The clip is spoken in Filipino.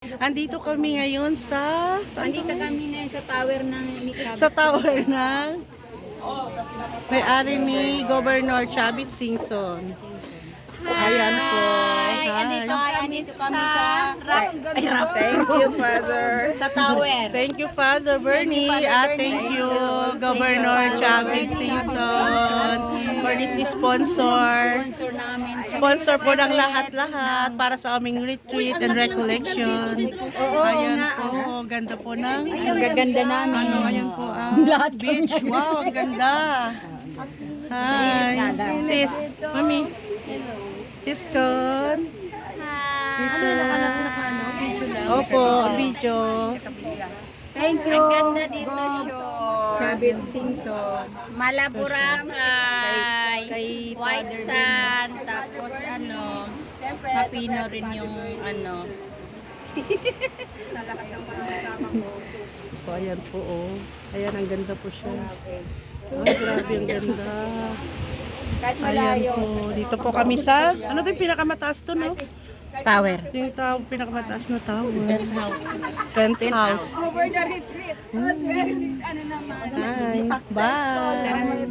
Andito kami ngayon Andito kami ngayon sa tower ng sa tower ng may-ari ni Governor Chavit Singson. Ayan po. Andito kami sa Thank you, Father. sa tower. Thank you, Father Bernie. Thank you, Governor Chavit Singson, for this sponsor. Sponsor namin. Sponsor po ng lahat-lahat para sa aming retreat and recollection. Ayan po, ganda po ng Ang gaganda namin. ayan po beach. Wow, ang ganda. Hi. Sis, Mami. Sis Con. Opo, video. Thank you. Gob Chavit Singson. Malaburakay, Kay White Father Sand, tapos Mapino rin yung Po, ayan po, oh. Ayan, ang ganda po siya. Ay, grabe, ang ganda. Ayan po. Dito po kami sa, ano ito yung pinakamataas to, no? Tower. Yung pinakamataas na tower. Penthouse. Over the retreat. Hi. Bye.